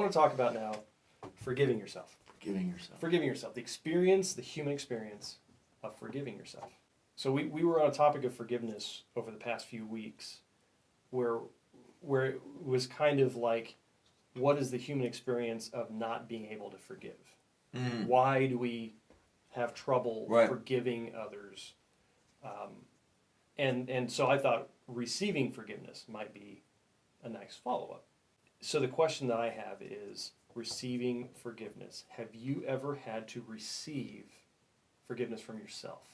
want to talk about now forgiving yourself. Forgiving yourself. The experience, the human experience of forgiving yourself. So we were on a topic of forgiveness over the past few weeks where it was kind of like, what is the human experience of not being able to forgive? Mm. Why do we have trouble forgiving others? And so I thought receiving forgiveness might be a nice follow-up. So the question that I have is receiving forgiveness. Have you ever had to receive forgiveness from yourself?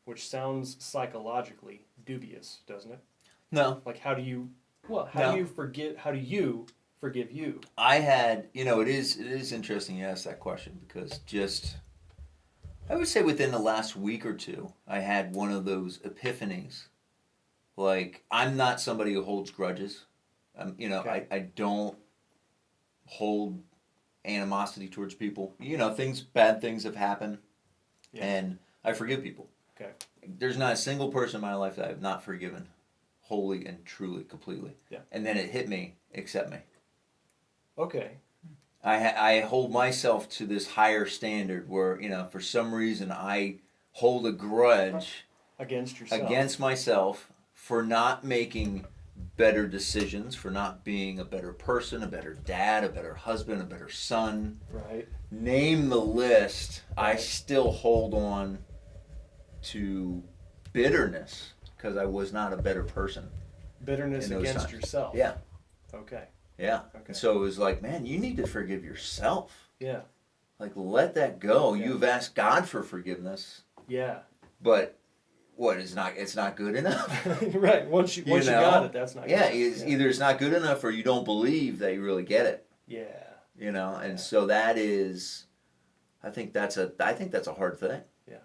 Which sounds psychologically dubious, doesn't it? No. Like how do you forgive you? I had, it is interesting you ask that question because I would say within the last week or two, I had one of those epiphanies. Like, I'm not somebody who holds grudges. Okay. I don't hold animosity towards people. Bad things have happened, and I forgive people. Okay. There's not a single person in my life that I have not forgiven, wholly and truly, completely. Yeah. And then it hit me, accept me. Okay. I hold myself to this higher standard where, for some reason I hold a grudge against myself for not making better decisions, for not being a better person, a better dad, a better husband, a better son. Right. Name the list. Right. I still hold on to bitterness because I was not a better person. Bitterness against yourself. Yeah. Okay. Yeah. Okay. So it was like, man, you need to forgive yourself. Yeah. Like, let that go. Yeah. You've asked God for forgiveness. Yeah. But it's not good enough. Right. Once you got it, that's not good enough. Either it's not good enough or you don't believe that you really get it. Yeah. And so that is, I think that's a hard thing. Yeah.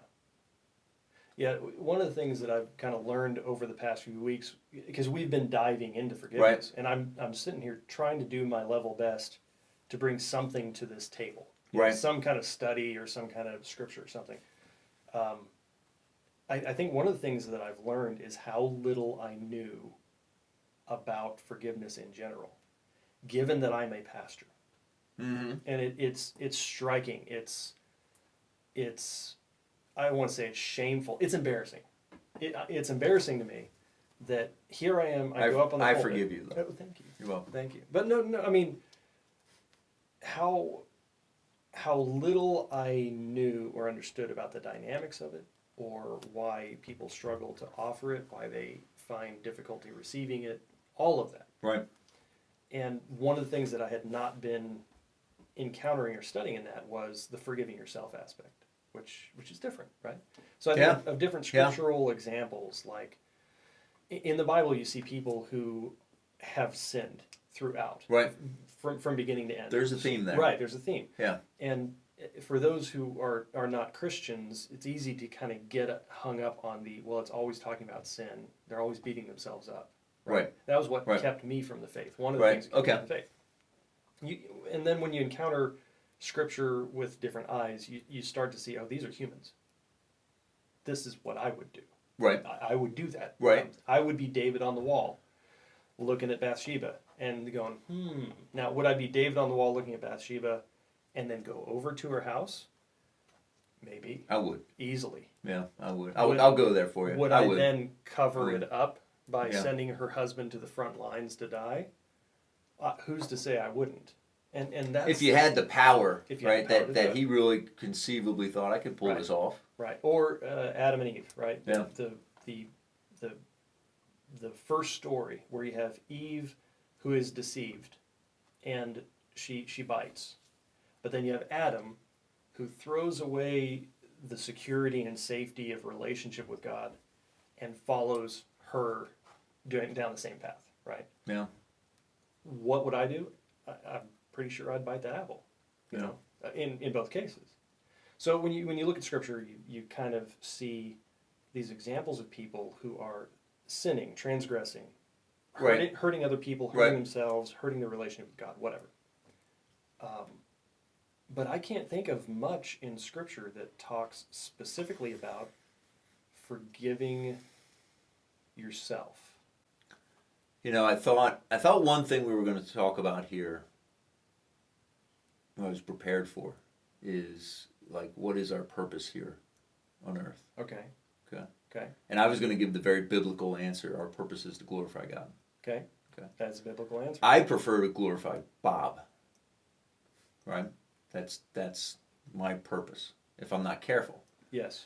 Yeah, one of the things that I've kind of learned over the past few weeks, because we've been diving into forgiveness, and I'm sitting here trying to do my level best to bring something to this table. Some kind of study or some kind of scripture or something. I think one of the things that I've learned is how little I knew about forgiveness in general, given that I'm a pastor. Mm-hmm. And it's striking. It's I don't want to say it's shameful. It's embarrassing. It's embarrassing to me that here I am. I go up on the pulpit. I forgive you, though. Oh, thank you. You're welcome. Thank you. But no. I mean, how little I knew or understood about the dynamics of it, or why people struggle to offer it, why they find difficulty receiving it, all of that. Right. And one of the things that I had not been encountering or studying in that was the forgiving yourself aspect. Which is different, right? So I think of different scriptural examples, like in the Bible, you see people who have sinned throughout, right, from beginning to end. There's a theme there, right? There's a theme, yeah. And for those who are not Christians, it's easy to kind of get hung up on it's always talking about sin. They're always beating themselves up, right? That was what kept me from the faith. One of the things that kept me from the faith. And then when you encounter Scripture with different eyes, you start to see, these are humans. This is what I would do. Right. I would do that. Right. I would be David on the wall, looking at Bathsheba and going, Now, would I be David on the wall looking at Bathsheba and then go over to her house? Maybe. I would. Easily. Yeah, I would. I'll go there for you. Would I then cover it up by sending her husband to the front lines to die? Who's to say I wouldn't? And that's, if you had the power, right, that he really conceivably thought I could pull this off, right? Or Adam and Eve, right? Yeah. The first story where you have Eve, who is deceived, and she bites, but then you have Adam, who throws away the security and safety of relationship with God, and follows her down the same path, right? Yeah. What would I do? I'm pretty sure I'd bite the apple, you know, in both cases. So when you look at Scripture, you kind of see these examples of people who are sinning, transgressing, hurting other people, hurting themselves, hurting their relationship with God, whatever. But I can't think of much in Scripture that talks specifically about forgiving yourself. I thought one thing we were going to talk about here I was prepared for is like, what is our purpose here on earth? Okay. Okay. Okay. And I was going to give the very biblical answer. Our purpose is to glorify God. Okay. Okay. That's a biblical answer. I prefer to glorify Bob. Right? That's my purpose, if I'm not careful. Yes.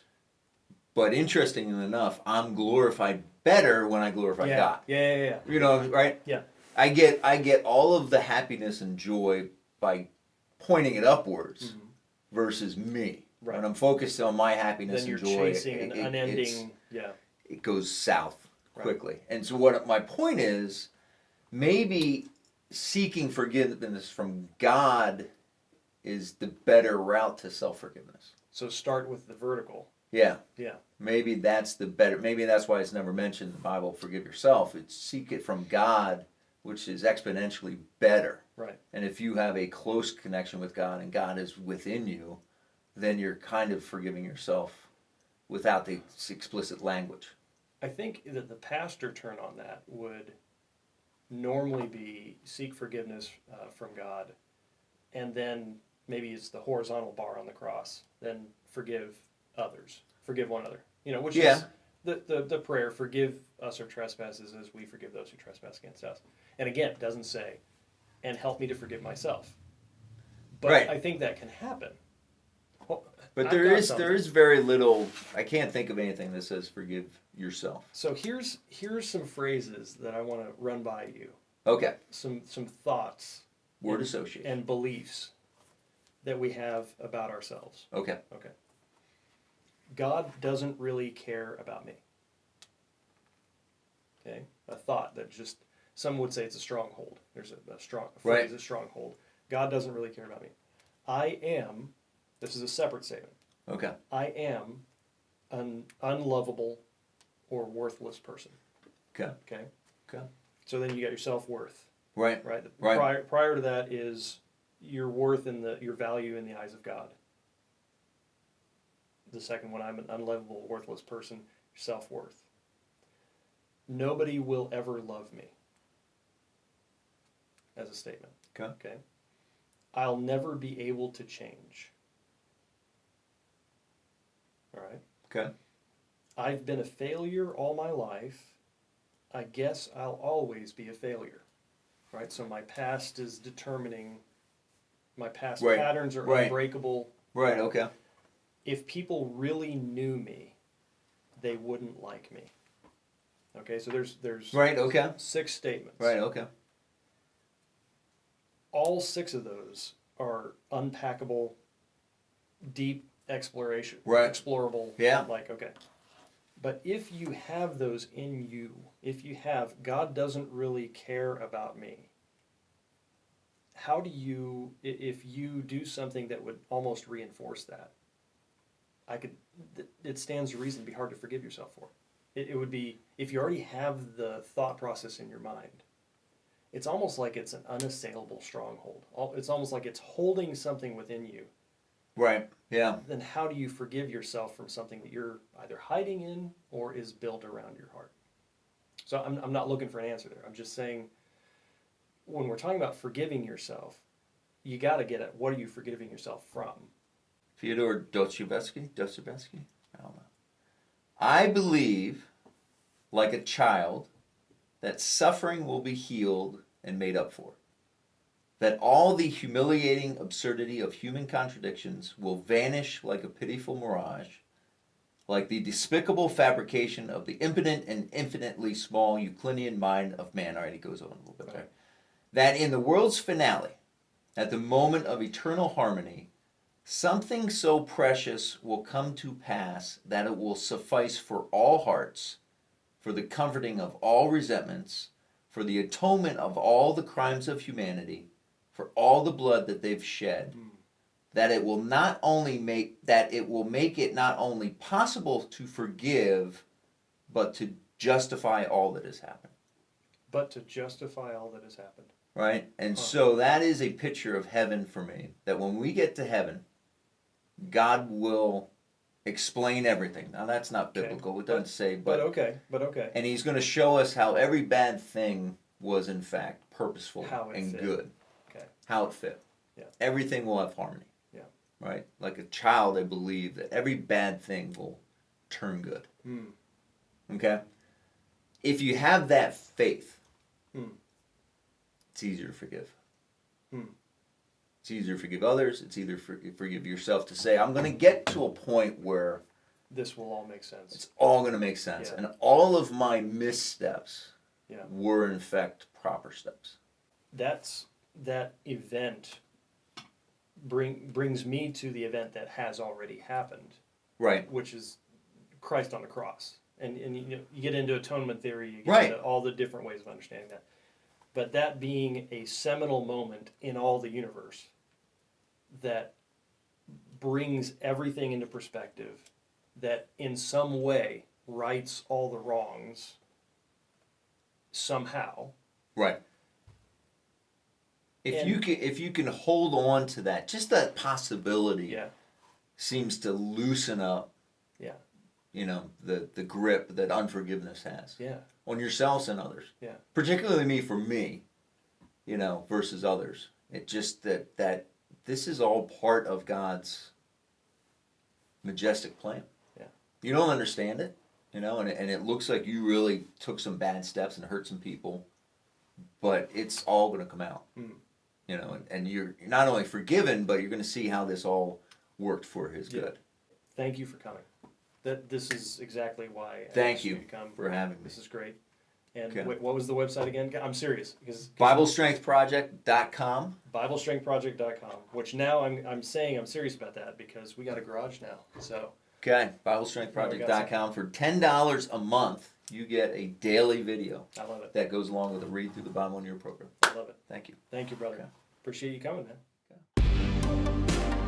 But interestingly enough, I'm glorified better when I glorify God. Yeah. You know, right? Yeah. I get all of the happiness and joy by pointing it upwards versus me. Right. When I'm focused on my happiness then you're and joy, chasing an unending. it goes south quickly. Right. And so what my point is, maybe seeking forgiveness from God is the better route to self-forgiveness. So start with the vertical. Yeah. Yeah. Maybe that's the better. Maybe that's why it's never mentioned in the Bible. Forgive yourself. It's seek it from God, which is exponentially better. Right. And if you have a close connection with God and God is within you, then you're kind of forgiving yourself without the explicit language. I think that the pastor turn on that would normally be seek forgiveness from God, and then maybe it's the horizontal bar on the cross. Then forgive others, forgive one another. Which is the prayer: forgive us our trespasses as we forgive those who trespass against us. And again, it doesn't say, and help me to forgive myself. But right. I think that can happen. Well, but there is very little. I can't think of anything that says forgive yourself. So here's some phrases that I want to run by you. Okay. Some thoughts. Word association. And beliefs that we have about ourselves. Okay. Okay. God doesn't really care about me. Okay. A thought that just, some would say it's a stronghold. There's a strong phrase, a stronghold. God doesn't really care about me. I am, this is a separate statement. Okay. I am an unlovable or worthless person. Okay. Okay. Okay. So then you got your self-worth. Right. Right. Right. Prior to that is your worth and your value in the eyes of God. The second one, I'm an unlovable, worthless person, self-worth. Nobody will ever love me. As a statement. Okay. Okay. I'll never be able to change. All right. Okay. I've been a failure all my life. I guess I'll always be a failure. Right? So my past is determining, my past patterns are unbreakable. Right, okay. If people really knew me, they wouldn't like me. Okay, so there's right, okay. 6 statements. Right, okay. All 6 of those are unpackable, deep exploration. Right. Explorable. Yeah. Like, okay. But if you have those in you, if you have, God doesn't really care about me, how do you, if you do something that would almost reinforce that, it stands to reason to be hard to forgive yourself for. It would be, if you already have the thought process in your mind, it's almost like it's an unassailable stronghold. It's almost like it's holding something within you. Right, yeah. Then how do you forgive yourself from something that you're either hiding in or is built around your heart? So I'm not looking for an answer there. I'm just saying, when we're talking about forgiving yourself, you got to get at what are you forgiving yourself from? Fyodor Dostoevsky? I don't know. I believe, like a child, that suffering will be healed and made up for. That all the humiliating absurdity of human contradictions will vanish like a pitiful mirage, like the despicable fabrication of the impotent and infinitely small Euclidean mind of man. All right, he goes on a little bit there. That in the world's finale, at the moment of eternal harmony, something so precious will come to pass that it will suffice for all hearts, for the comforting of all resentments, for the atonement of all the crimes of humanity, for all the blood that they've shed, that it will make it not only possible to forgive, but to justify all that has happened. But to justify all that has happened. Right? And so that is a picture of heaven for me, that when we get to heaven, God will explain everything. Now that's not biblical. It doesn't say, but okay. And he's going to show us how every bad thing was in fact purposeful and fit. good. Okay. How it fit. Yeah. everything will have harmony. Yeah. Right? Like a child, I believe that every bad thing will turn good. Mm. Okay? If you have that faith, it's easier to forgive. It's easier to forgive others. It's easier to forgive yourself to say, I'm going to get to a point where this will all make sense. It's all going to make sense. Yeah. And all of my missteps Yeah. were, in fact, proper steps. That event brings me to the event that has already happened. Right. Which is Christ on the cross. And you get into atonement theory, you get Right. into all the different ways of understanding that. But that being a seminal moment in all the universe that brings everything into perspective, that in some way rights all the wrongs somehow. Right. If you can hold on to that, just that possibility seems to loosen up the grip that unforgiveness has on yourselves and others. Yeah. Particularly for me, versus others. It just that this is all part of God's majestic plan. Yeah. You don't understand it, and it looks like you really took some bad steps and hurt some people, but it's all going to come out. And you're not only forgiven, but you're going to see how this all worked for His good. Thank you for coming. This is exactly why. Thank you for having me. This is great. And what was the website again? I'm serious because BibleStrengthProject.com. BibleStrengthProject.com. Which now I'm saying I'm serious about that because we got a garage now. So. Okay, BibleStrengthProject.com for $10 a month. You get a daily video. I love it. That goes along with a read through the Bible in your program. I love it. Thank you. Thank you, brother. Okay. Appreciate you coming, man. Okay.